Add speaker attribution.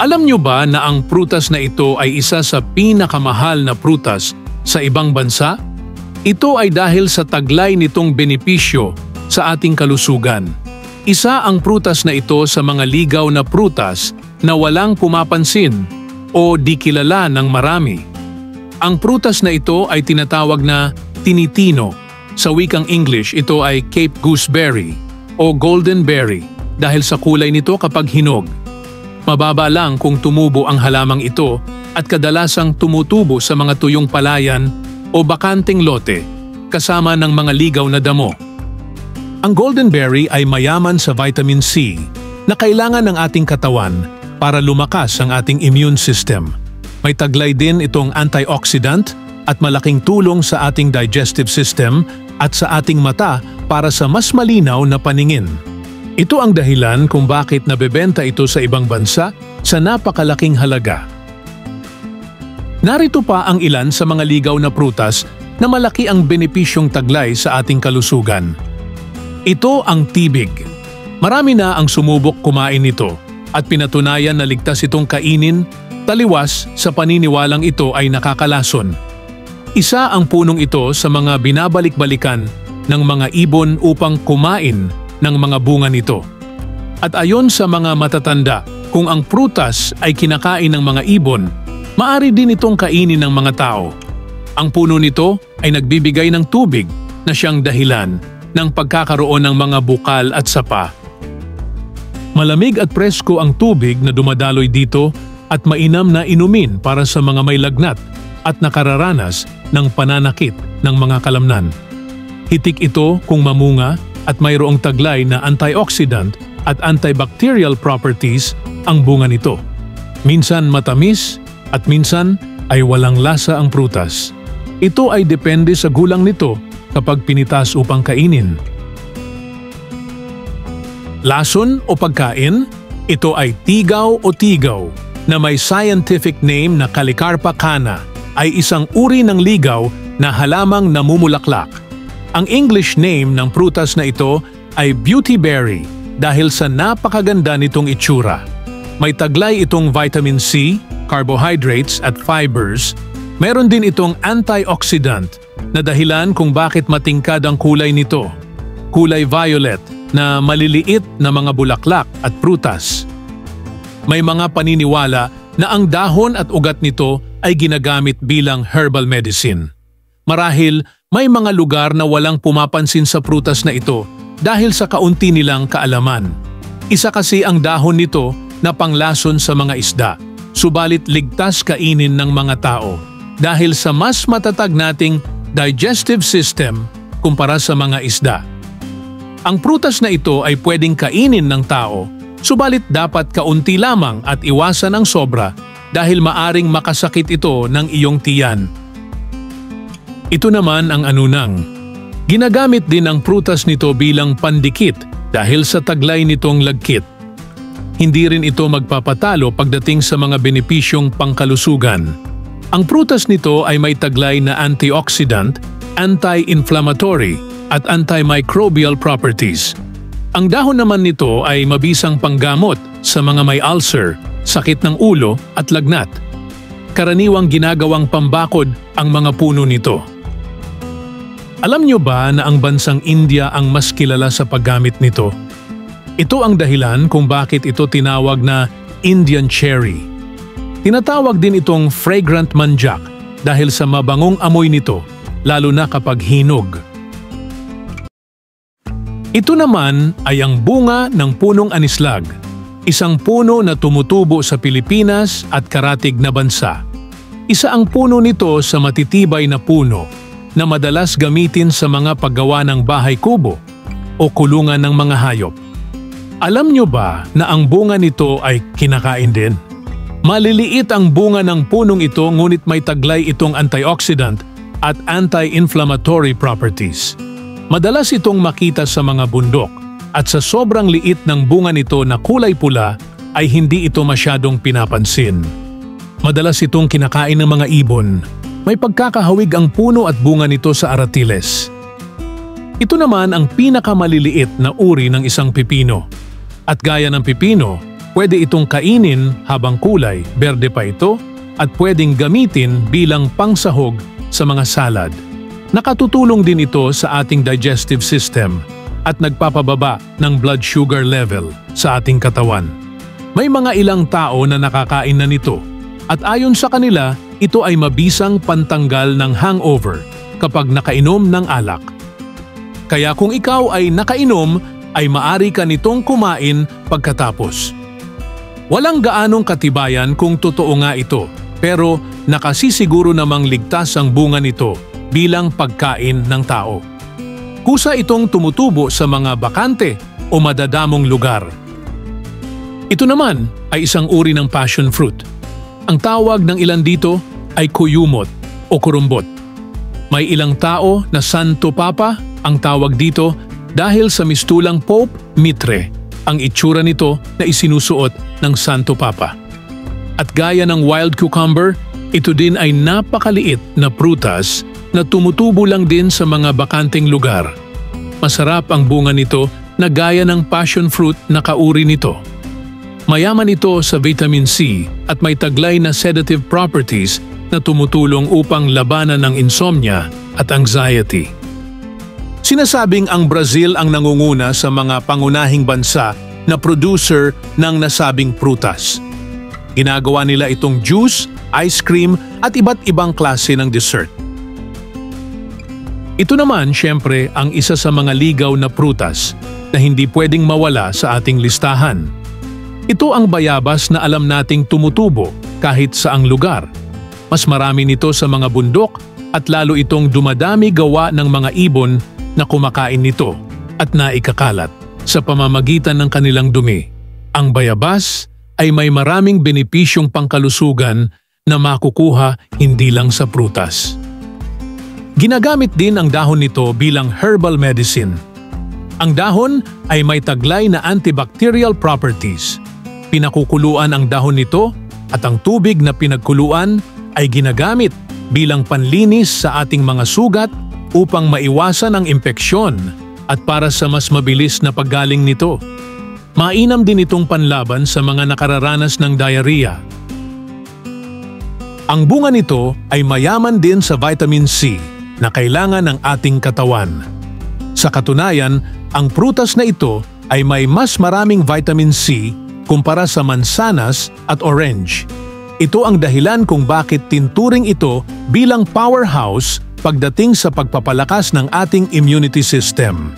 Speaker 1: Alam nyo ba na ang prutas na ito ay isa sa pinakamahal na prutas sa ibang bansa? Ito ay dahil sa taglay nitong benepisyo sa ating kalusugan. Isa ang prutas na ito sa mga ligaw na prutas na walang pumapansin o di kilala ng marami. Ang prutas na ito ay tinatawag na tinitino. Sa wikang English, ito ay Cape gooseberry o golden berry dahil sa kulay nito kapag hinog. Mababa lang kung tumubo ang halamang ito at kadalasang tumutubo sa mga tuyong palayan o bakanting lote kasama ng mga ligaw na damo. Ang golden berry ay mayaman sa vitamin C na kailangan ng ating katawan para lumakas ang ating immune system. May taglay din itong antioxidant at malaking tulong sa ating digestive system at sa ating mata para sa mas malinaw na paningin. Ito ang dahilan kung bakit nabebenta ito sa ibang bansa sa napakalaking halaga. Narito pa ang ilan sa mga ligaw na prutas na malaki ang benepisyong taglay sa ating kalusugan. Ito ang tibig. Marami na ang sumubok kumain nito at pinatunayan na ligtas itong kainin, taliwas sa paniniwalang ito ay nakakalason. Isa ang punong ito sa mga binabalik-balikan ng mga ibon upang kumain ng mga bunga nito. At ayon sa mga matatanda, kung ang prutas ay kinakain ng mga ibon, maaari din itong kainin ng mga tao. Ang puno nito ay nagbibigay ng tubig na siyang dahilan ng pagkakaroon ng mga bukal at sapa. Malamig at presko ang tubig na dumadaloy dito at mainam na inumin para sa mga may lagnat at nakararanas ng pananakit ng mga kalamnan. Hitik ito kung mamunga at mayroong taglay na antioxidant at antibacterial properties ang bunga nito. Minsan matamis at minsan ay walang lasa ang prutas. Ito ay depende sa gulang nito kapag pinitas upang kainin. Lason o pagkain, ito ay tigaw o tigaw na may scientific name na Calicarpa cana, ay isang uri ng ligaw na halamang namumulaklak. Ang English name ng prutas na ito ay beauty berry dahil sa napakaganda nitong itsura. May taglay itong vitamin C, carbohydrates at fibers. Meron din itong antioxidant na dahilan kung bakit matingkad ang kulay nito. Kulay violet na maliliit na mga bulaklak at prutas. May mga paniniwala na ang dahon at ugat nito ay ginagamit bilang herbal medicine. Marahil may mga lugar na walang pumapansin sa prutas na ito dahil sa kaunti nilang kaalaman. Isa kasi ang dahon nito na panglason sa mga isda, subalit ligtas kainin ng mga tao dahil sa mas matatag nating digestive system kumpara sa mga isda. Ang prutas na ito ay pwedeng kainin ng tao, subalit dapat kaunti lamang at iwasan ang sobra dahil maaring makasakit ito ng iyong tiyan. Ito naman ang anunang. Ginagamit din ang prutas nito bilang pandikit dahil sa taglay nitong lagkit. Hindi rin ito magpapatalo pagdating sa mga benepisyong pangkalusugan. Ang prutas nito ay may taglay na antioxidant, anti-inflammatory at antimicrobial properties. Ang dahon naman nito ay mabisang panggamot sa mga may ulcer, sakit ng ulo at lagnat. Karaniwang ginagawang pambakod ang mga puno nito. Alam niyo ba na ang bansang India ang mas kilala sa paggamit nito? Ito ang dahilan kung bakit ito tinawag na Indian cherry. Tinatawag din itong fragrant manjak dahil sa mabangong amoy nito, lalo na kapag hinog. Ito naman ay ang bunga ng punong anislag, isang puno na tumutubo sa Pilipinas at karatig na bansa. Isa ang puno nito sa matitibay na puno na madalas gamitin sa mga paggawa ng bahay kubo o kulungan ng mga hayop. Alam nyo ba na ang bunga nito ay kinakain din? Maliliit ang bunga ng punong ito ngunit may taglay itong antioxidant at anti-inflammatory properties. Madalas itong makita sa mga bundok at sa sobrang liit ng bunga nito na kulay pula ay hindi ito masyadong pinapansin. Madalas itong kinakain ng mga ibon. May pagkakahawig ang puno at bunga nito sa aratiles. Ito naman ang pinakamaliliit na uri ng isang pipino. At gaya ng pipino, Pwede itong kainin habang kulay, berde pa ito, at pwedeng gamitin bilang pangsahog sa mga salad. Nakatutulong din ito sa ating digestive system at nagpapababa ng blood sugar level sa ating katawan. May mga ilang tao na nakakain na nito at ayon sa kanila, ito ay mabisang pantanggal ng hangover kapag nakainom ng alak. Kaya kung ikaw ay nakainom, ay maari ka nitong kumain pagkatapos. Walang gaanong katibayan kung totoo nga ito, pero nakasisiguro namang ligtas ang bunga nito bilang pagkain ng tao. Kusa itong tumutubo sa mga bakante o madadamong lugar. Ito naman ay isang uri ng passion fruit. Ang tawag ng ilan dito ay kuyumot o kurumbot. May ilang tao na Santo Papa ang tawag dito dahil sa mistulang Pope Mitre, ang itsura nito na isinusuot ng Santo Papa. At gaya ng wild cucumber, ito din ay napakaliit na prutas na tumutubo lang din sa mga bakanteng lugar. Masarap ang bunga nito na gaya ng passion fruit na kauri nito. Mayaman ito sa vitamin C at may taglay na sedative properties na tumutulong upang labanan ng insomnia at anxiety. Sinasabing ang Brazil ang nangunguna sa mga pangunahing bansa na producer ng nasabing prutas. Ginagawa nila itong juice, ice cream at iba't ibang klase ng dessert. Ito naman siyempre ang isa sa mga ligaw na prutas na hindi pwedeng mawala sa ating listahan. Ito ang bayabas na alam nating tumutubo kahit saang lugar. Mas marami nito sa mga bundok at lalo itong dumadami gawa ng mga ibon na kumakain nito at naikakalat sa pamamagitan ng kanilang dumi. Ang bayabas ay may maraming benepisyong pangkalusugan na makukuha hindi lang sa prutas. Ginagamit din ang dahon nito bilang herbal medicine. Ang dahon ay may taglay na antibacterial properties. Pinakukuluan ang dahon nito at ang tubig na pinagkuluan ay ginagamit bilang panlinis sa ating mga sugat upang maiwasan ang impeksyon at para sa mas mabilis na paggaling nito. Mainam din itong panlaban sa mga nakararanas ng diarrhea. Ang bunga nito ay mayaman din sa vitamin C na kailangan ng ating katawan. Sa katunayan, ang prutas na ito ay may mas maraming vitamin C kumpara sa mansanas at orange. Ito ang dahilan kung bakit tinturing ito bilang powerhouse pagdating sa pagpapalakas ng ating immunity system.